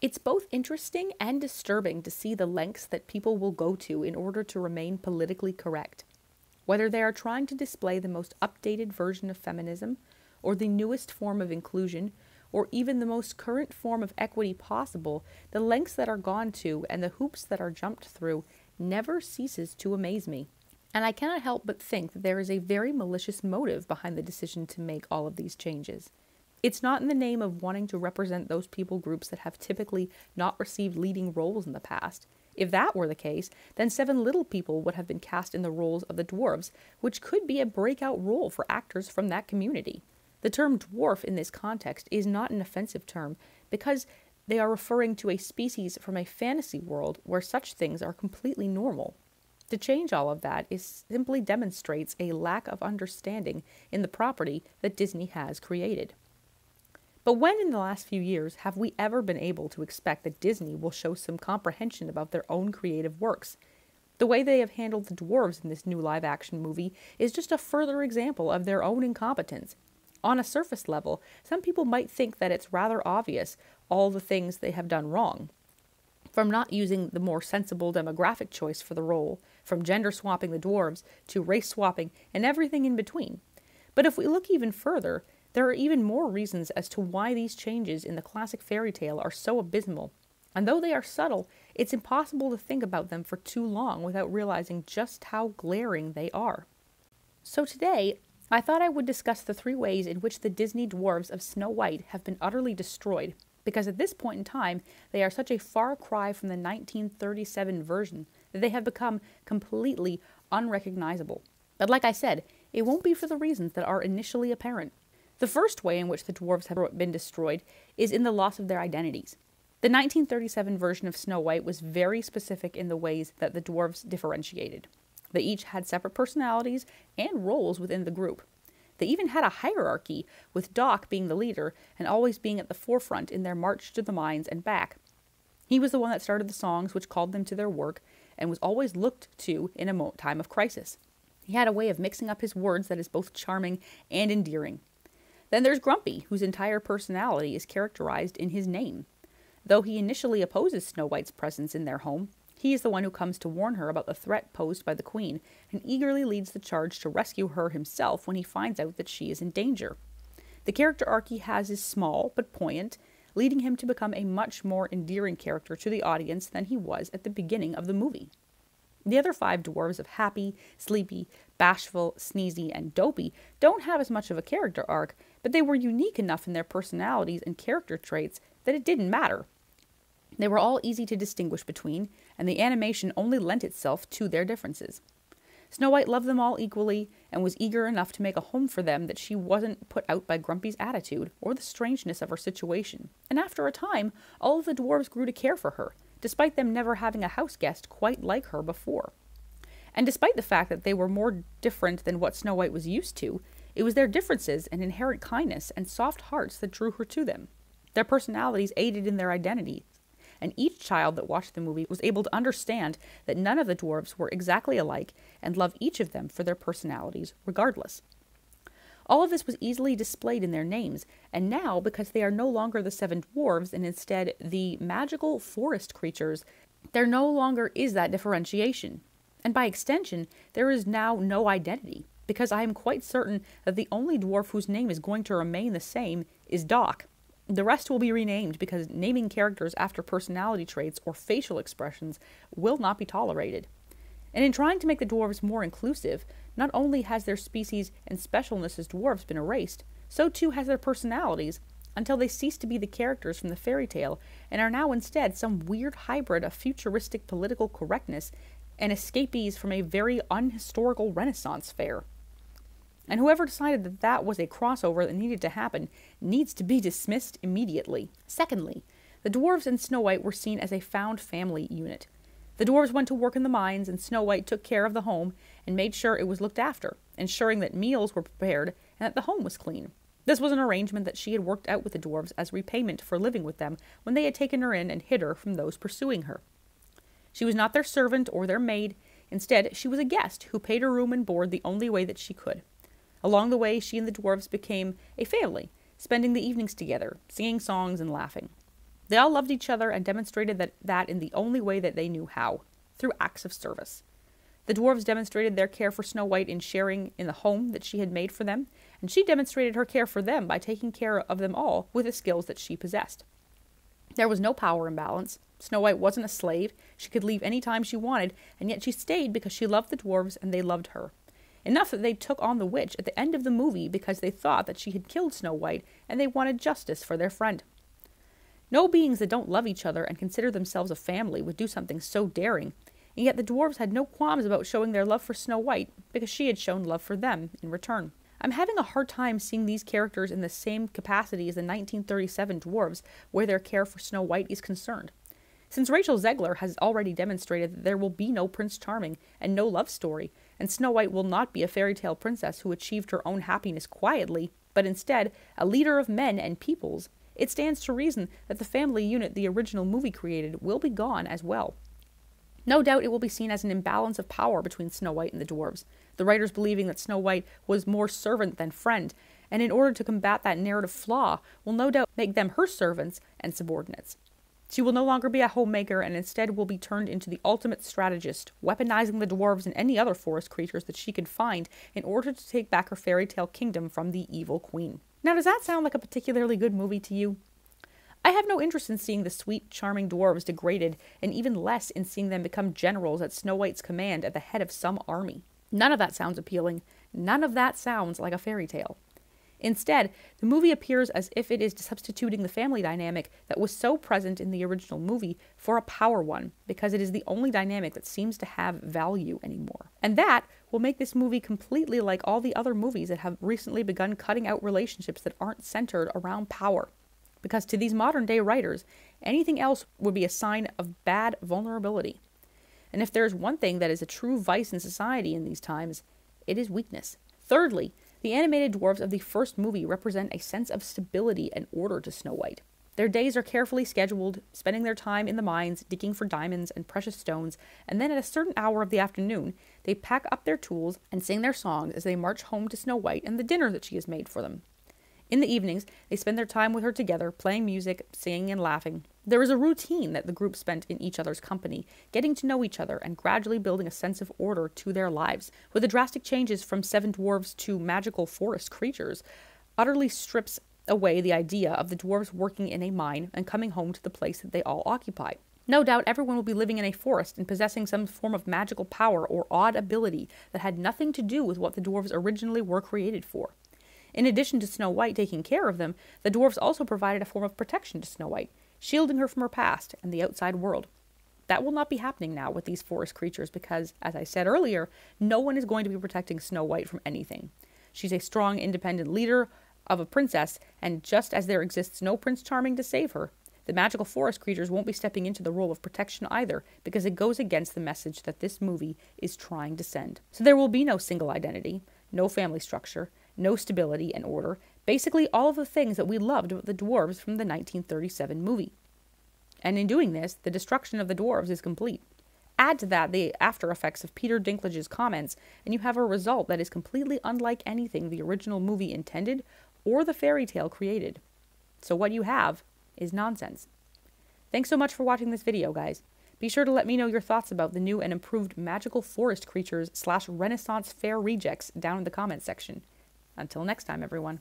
It's both interesting and disturbing to see the lengths that people will go to in order to remain politically correct. Whether they are trying to display the most updated version of feminism, or the newest form of inclusion, or even the most current form of equity possible, the lengths that are gone to and the hoops that are jumped through never ceases to amaze me. And I cannot help but think that there is a very malicious motive behind the decision to make all of these changes. It's not in the name of wanting to represent those people groups that have typically not received leading roles in the past. If that were the case, then Seven Little People would have been cast in the roles of the dwarves, which could be a breakout role for actors from that community. The term dwarf in this context is not an offensive term because they are referring to a species from a fantasy world where such things are completely normal. To change all of that simply demonstrates a lack of understanding in the property that Disney has created. But when in the last few years have we ever been able to expect that Disney will show some comprehension about their own creative works? The way they have handled the dwarves in this new live-action movie is just a further example of their own incompetence. On a surface level, some people might think that it's rather obvious all the things they have done wrong. From not using the more sensible demographic choice for the role, from gender swapping the dwarves, to race swapping, and everything in between. But if we look even further, there are even more reasons as to why these changes in the classic fairy tale are so abysmal. And though they are subtle, it's impossible to think about them for too long without realizing just how glaring they are. So today, I thought I would discuss the 3 ways in which the Disney dwarves of Snow White have been utterly destroyed, because at this point in time, they are such a far cry from the 1937 version that they have become completely unrecognizable. But like I said, it won't be for the reasons that are initially apparent. The first way in which the dwarves have been destroyed is in the loss of their identities. The 1937 version of Snow White was very specific in the ways that the dwarves differentiated. They each had separate personalities and roles within the group. They even had a hierarchy, with Doc being the leader and always being at the forefront in their march to the mines and back. He was the one that started the songs which called them to their work and was always looked to in a time of crisis. He had a way of mixing up his words that is both charming and endearing. Then there's Grumpy, whose entire personality is characterized in his name. Though he initially opposes Snow White's presence in their home, he is the one who comes to warn her about the threat posed by the Queen, and eagerly leads the charge to rescue her himself when he finds out that she is in danger. The character arc he has is small but poignant, leading him to become a much more endearing character to the audience than he was at the beginning of the movie. The other 5 dwarves of Happy, Sleepy, Bashful, Sneezy, and Dopey don't have as much of a character arc, but they were unique enough in their personalities and character traits that it didn't matter. They were all easy to distinguish between, and the animation only lent itself to their differences. Snow White loved them all equally, and was eager enough to make a home for them that she wasn't put out by Grumpy's attitude, or the strangeness of her situation, and after a time, all of the dwarves grew to care for her, despite them never having a house guest quite like her before. And despite the fact that they were more different than what Snow White was used to, it was their differences and inherent kindness and soft hearts that drew her to them. Their personalities aided in their identity, and each child that watched the movie was able to understand that none of the dwarves were exactly alike and love each of them for their personalities regardless. All of this was easily displayed in their names, and now, because they are no longer the 7 dwarves and instead the magical forest creatures, there no longer is that differentiation. And by extension, there is now no identity, because I am quite certain that the only dwarf whose name is going to remain the same is Doc. The rest will be renamed because naming characters after personality traits or facial expressions will not be tolerated. And in trying to make the dwarves more inclusive, not only has their species and specialness as dwarves been erased, so too has their personalities, until they cease to be the characters from the fairy tale and are now instead some weird hybrid of futuristic political correctness and escapees from a very unhistorical Renaissance fair. And whoever decided that that was a crossover that needed to happen needs to be dismissed immediately. Secondly, the dwarves and Snow White were seen as a found family unit. The dwarves went to work in the mines, and Snow White took care of the home and made sure it was looked after, ensuring that meals were prepared and that the home was clean. This was an arrangement that she had worked out with the dwarves as repayment for living with them when they had taken her in and hid her from those pursuing her. She was not their servant or their maid. Instead, she was a guest who paid her room and board the only way that she could. Along the way, she and the dwarves became a family, spending the evenings together, singing songs and laughing. They all loved each other and demonstrated that in the only way that they knew how, through acts of service. The dwarves demonstrated their care for Snow White in sharing in the home that she had made for them, and she demonstrated her care for them by taking care of them all with the skills that she possessed. There was no power imbalance. Snow White wasn't a slave. She could leave any time she wanted, and yet she stayed because she loved the dwarves and they loved her. Enough that they took on the witch at the end of the movie because they thought that she had killed Snow White and they wanted justice for their friend. No beings that don't love each other and consider themselves a family would do something so daring, and yet the dwarves had no qualms about showing their love for Snow White because she had shown love for them in return. I'm having a hard time seeing these characters in the same capacity as the 1937 dwarves where their care for Snow White is concerned. Since Rachel Zegler has already demonstrated that there will be no Prince Charming and no love story, and Snow White will not be a fairy tale princess who achieved her own happiness quietly, but instead a leader of men and peoples, it stands to reason that the family unit the original movie created will be gone as well. No doubt it will be seen as an imbalance of power between Snow White and the dwarves, the writers believing that Snow White was more servant than friend, and in order to combat that narrative flaw, will no doubt make them her servants and subordinates. She will no longer be a homemaker and instead will be turned into the ultimate strategist, weaponizing the dwarves and any other forest creatures that she could find in order to take back her fairy tale kingdom from the evil queen. Now, does that sound like a particularly good movie to you? I have no interest in seeing the sweet, charming dwarves degraded, and even less in seeing them become generals at Snow White's command at the head of some army. None of that sounds appealing. None of that sounds like a fairy tale. Instead, the movie appears as if it is substituting the family dynamic that was so present in the original movie for a power one, because it is the only dynamic that seems to have value anymore. And that will make this movie completely like all the other movies that have recently begun cutting out relationships that aren't centered around power. Because to these modern day writers, anything else would be a sign of bad vulnerability. And if there is one thing that is a true vice in society in these times, it is weakness. Thirdly, the animated dwarves of the first movie represent a sense of stability and order to Snow White. Their days are carefully scheduled, spending their time in the mines, digging for diamonds and precious stones, and then at a certain hour of the afternoon, they pack up their tools and sing their songs as they march home to Snow White and the dinner that she has made for them. In the evenings, they spend their time with her together, playing music, singing, and laughing. There is a routine that the group spent in each other's company, getting to know each other and gradually building a sense of order to their lives, with the drastic changes from 7 dwarves to magical forest creatures, utterly strips away the idea of the dwarves working in a mine and coming home to the place that they all occupy. No doubt everyone will be living in a forest and possessing some form of magical power or odd ability that had nothing to do with what the dwarves originally were created for. In addition to Snow White taking care of them, the dwarves also provided a form of protection to Snow White, shielding her from her past and the outside world. That will not be happening now with these forest creatures because, as I said earlier, no one is going to be protecting Snow White from anything. She's a strong, independent leader of a princess, and just as there exists no Prince Charming to save her, the magical forest creatures won't be stepping into the role of protection either, because it goes against the message that this movie is trying to send. So there will be no single identity, no family structure, no stability and order, basically all of the things that we loved about the dwarves from the 1937 movie. And in doing this, the destruction of the dwarves is complete. Add to that the after effects of Peter Dinklage's comments, and you have a result that is completely unlike anything the original movie intended or the fairy tale created. So what you have is nonsense. Thanks so much for watching this video, guys. Be sure to let me know your thoughts about the new and improved magical forest creatures / Renaissance fair rejects down in the comments section. Until next time, everyone.